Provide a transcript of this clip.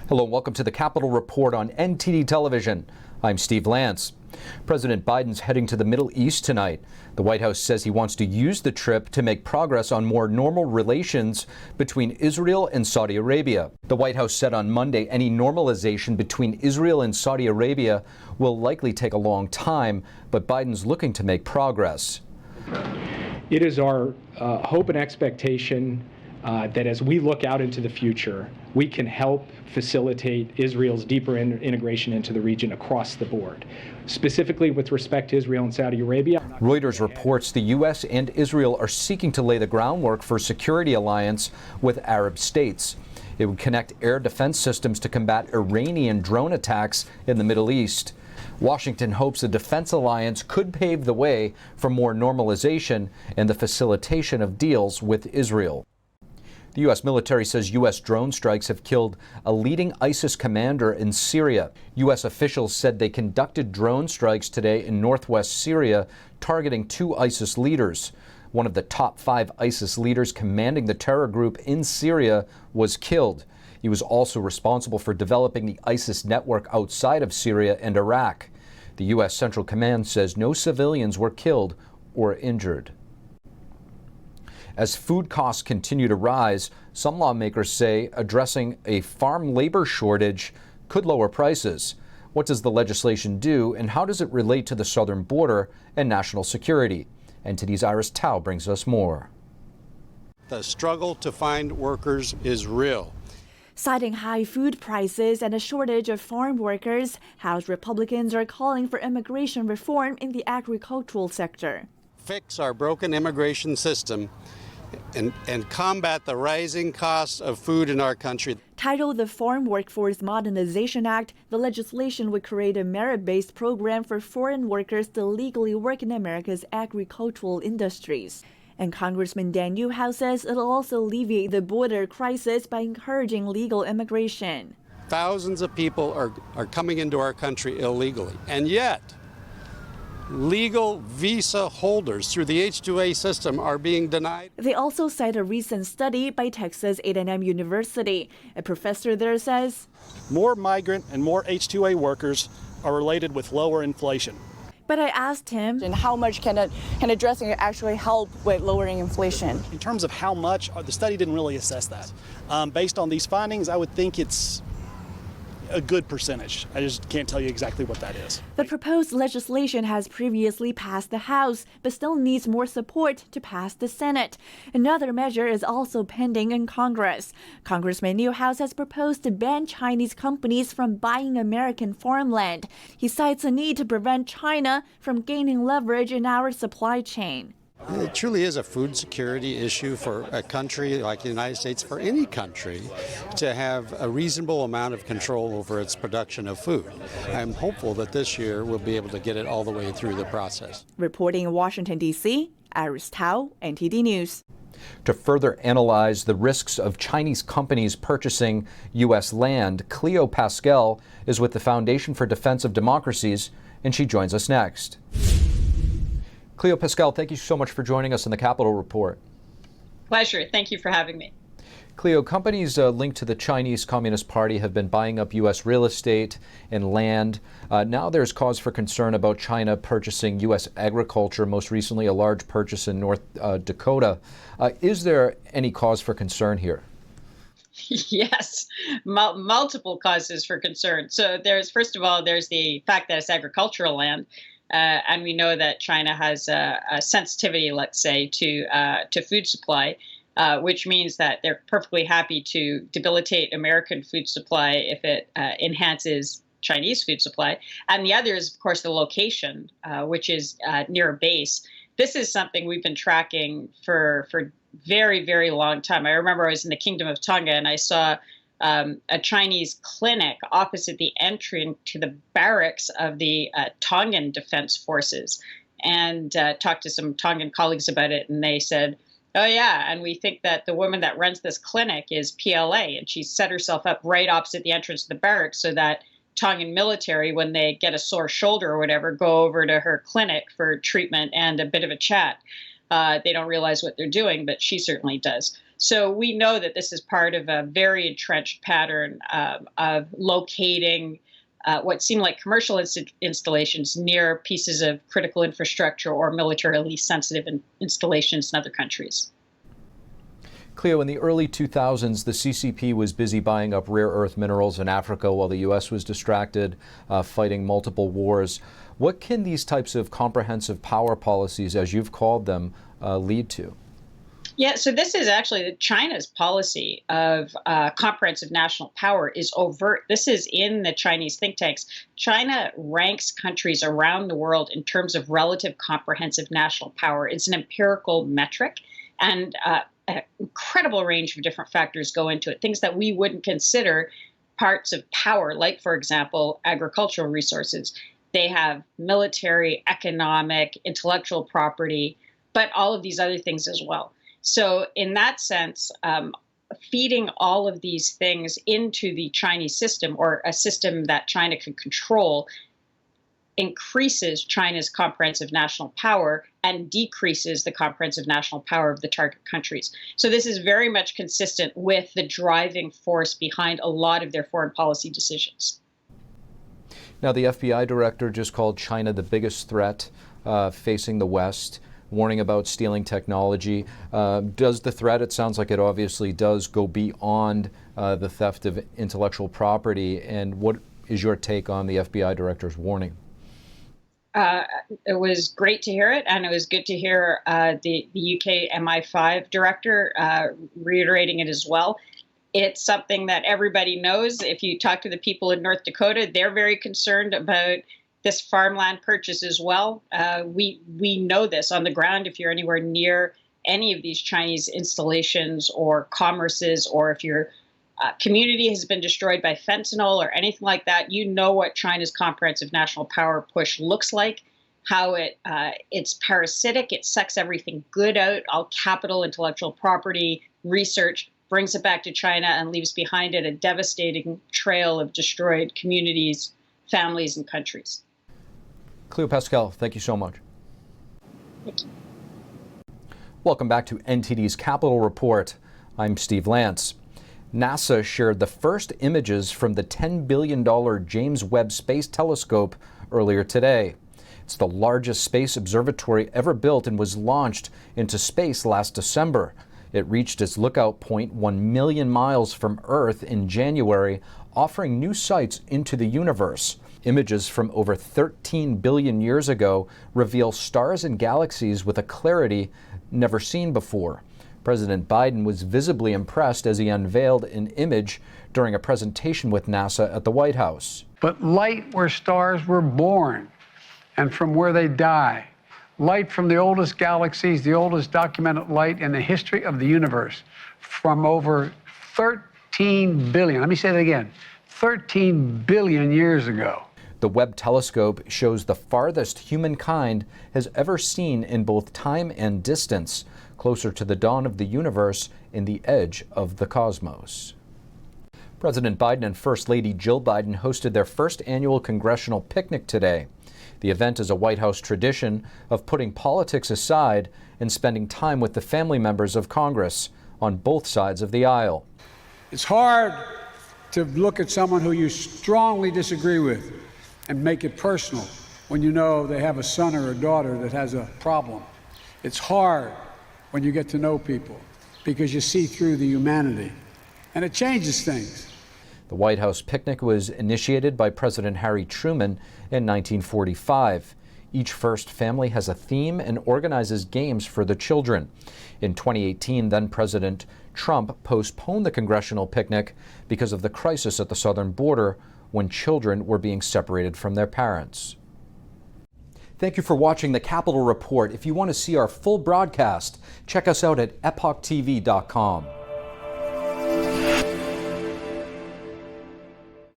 Hello and welcome to the Capitol Report on NTD Television. I'm Steve Lance. President Biden's heading to the Middle East tonight. The White House says he wants to use the trip to make progress on more normal relations between Israel and Saudi Arabia. The White House said on Monday any normalization between Israel and Saudi Arabia will likely take a long time, but Biden's looking to make progress. It is our hope and expectation that as we look out into the future, we can help facilitate Israel's deeper integration into the region across the board, specifically with respect to Israel and Saudi Arabia. Reuters reports the U.S. and Israel are seeking to lay the groundwork for a security alliance with Arab states. It would connect air defense systems to combat Iranian drone attacks in the Middle East. Washington hopes a defense alliance could pave the way for more normalization and the facilitation of deals with Israel. The U.S. military says U.S. drone strikes have killed a leading ISIS commander in Syria. U.S. officials said they conducted drone strikes today in northwest Syria, targeting 2 ISIS leaders. One of the top 5 ISIS leaders commanding the terror group in Syria was killed. He was also responsible for developing the ISIS network outside of Syria and Iraq. The U.S. Central Command says no civilians were killed or injured. As food costs continue to rise, some lawmakers say addressing a farm labor shortage could lower prices. What does the legislation do, and how does it relate to the southern border and national security? NTD's Iris Tao brings us more. The struggle to find workers is real. Citing high food prices and a shortage of farm workers, House Republicans are calling for immigration reform in the agricultural sector. Fix our broken immigration system and combat the rising costs of food in our country. Titled the Farm Workforce Modernization Act, the legislation would create a merit-based program for foreign workers to legally work in America's agricultural industries. And Congressman Dan Newhouse says it'll also alleviate the border crisis by encouraging legal immigration. Thousands of people are coming into our country illegally, and yet legal visa holders through the H-2A system are being denied. They also cite a recent study by Texas A&M University. A professor there says more migrant and more H-2A workers are related with lower inflation. But I asked him, and how much can addressing it actually help with lowering inflation? In terms of how much, the study didn't really assess that. Based on these findings, I would think it's a good percentage. I just can't tell you exactly what that is. The proposed legislation has previously passed the House, but still needs more support to pass the Senate. Another measure is also pending in Congress. Congressman Newhouse has proposed to ban Chinese companies from buying American farmland. He cites a need to prevent China from gaining leverage in our supply chain. It truly is a food security issue for a country like the United States, for any country, to have a reasonable amount of control over its production of food. I'm hopeful that this year we'll be able to get it all the way through the process. Reporting in Washington, D.C., Iris Tao, NTD News. To further analyze the risks of Chinese companies purchasing U.S. land, Cleo Paskal is with the Foundation for Defense of Democracies, and she joins us next. Cleo Paskal, thank you so much for joining us in the Capitol Report. Pleasure. Thank you for having me. Cleo, companies linked to the Chinese Communist Party have been buying up U.S. real estate and land. Now there's cause for concern about China purchasing U.S. agriculture, most recently a large purchase in North Dakota. Is there any cause for concern here? Yes, multiple causes for concern. So first of all, there's the fact that it's agricultural land. And we know that China has a sensitivity, let's say, to food supply, which means that they're perfectly happy to debilitate American food supply if it enhances Chinese food supply. And the other is, of course, the location, which is near a base. This is something we've been tracking for very, very long time. I remember I was in the Kingdom of Tonga and I saw a Chinese clinic opposite the entry to the barracks of the Tongan Defense Forces, and talked to some Tongan colleagues about it, and they said, oh yeah, and we think that the woman that runs this clinic is PLA, and she set herself up right opposite the entrance to the barracks so that Tongan military, when they get a sore shoulder or whatever, go over to her clinic for treatment and a bit of a chat. They don't realize what they're doing, but she certainly does. So we know that this is part of a very entrenched pattern of locating what seem like commercial installations near pieces of critical infrastructure or militarily sensitive installations in other countries. Cleo, in the early 2000s, the CCP was busy buying up rare earth minerals in Africa while the U.S. was distracted fighting multiple wars. What can these types of comprehensive power policies, as you've called them, lead to? Yeah, so this is actually China's policy of comprehensive national power is overt. This is in the Chinese think tanks. China ranks countries around the world in terms of relative comprehensive national power. It's an empirical metric, and an incredible range of different factors go into it. Things that we wouldn't consider parts of power, like, for example, agricultural resources. They have military, economic, intellectual property, but all of these other things as well. So in that sense, feeding all of these things into the Chinese system, or a system that China can control, increases China's comprehensive national power and decreases the comprehensive national power of the target countries. So this is very much consistent with the driving force behind a lot of their foreign policy decisions. Now, the FBI director just called China the biggest threat facing the West, warning about stealing technology. Does the threat, it sounds like it obviously does, go beyond the theft of intellectual property? And what is your take on the FBI director's warning? It was great to hear it, and it was good to hear the UK MI5 director reiterating it as well. It's something that everybody knows. If you talk to the people in North Dakota, they're very concerned about this farmland purchase as well. We know this on the ground. If you're anywhere near any of these Chinese installations or commerces, or if your community has been destroyed by fentanyl or anything like that, you know what China's comprehensive national power push looks like, how it's parasitic, it sucks everything good out, all capital, intellectual property, research, brings it back to China and leaves behind it a devastating trail of destroyed communities, families, and countries. Cleo Paskal, thank you so much. Thank you. Welcome back to NTD's Capital Report. I'm Steve Lance. NASA shared the first images from the $10 billion James Webb Space Telescope earlier today. It's the largest space observatory ever built and was launched into space last December. It reached its lookout point 1 million miles from Earth in January, offering new sights into the universe. Images from over 13 billion years ago reveal stars and galaxies with a clarity never seen before. President Biden was visibly impressed as he unveiled an image during a presentation with NASA at the White House. But light where stars were born and from where they die. Light from the oldest galaxies, the oldest documented light in the history of the universe, from over 13 billion, let me say that again, 13 billion years ago. The Webb telescope shows the farthest humankind has ever seen in both time and distance, closer to the dawn of the universe in the edge of the cosmos. President Biden and First Lady Jill Biden hosted their first annual congressional picnic today. The event is a White House tradition of putting politics aside and spending time with the family members of Congress on both sides of the aisle. It's hard to look at someone who you strongly disagree with and make it personal when you know they have a son or a daughter that has a problem. It's hard when you get to know people because you see through the humanity, and it changes things. The White House picnic was initiated by President Harry Truman in 1945. Each first family has a theme and organizes games for the children. In 2018, then President Trump postponed the congressional picnic because of the crisis at the southern border when children were being separated from their parents. Thank you for watching the Capital Report. If you want to see our full broadcast, check us out at epochtv.com.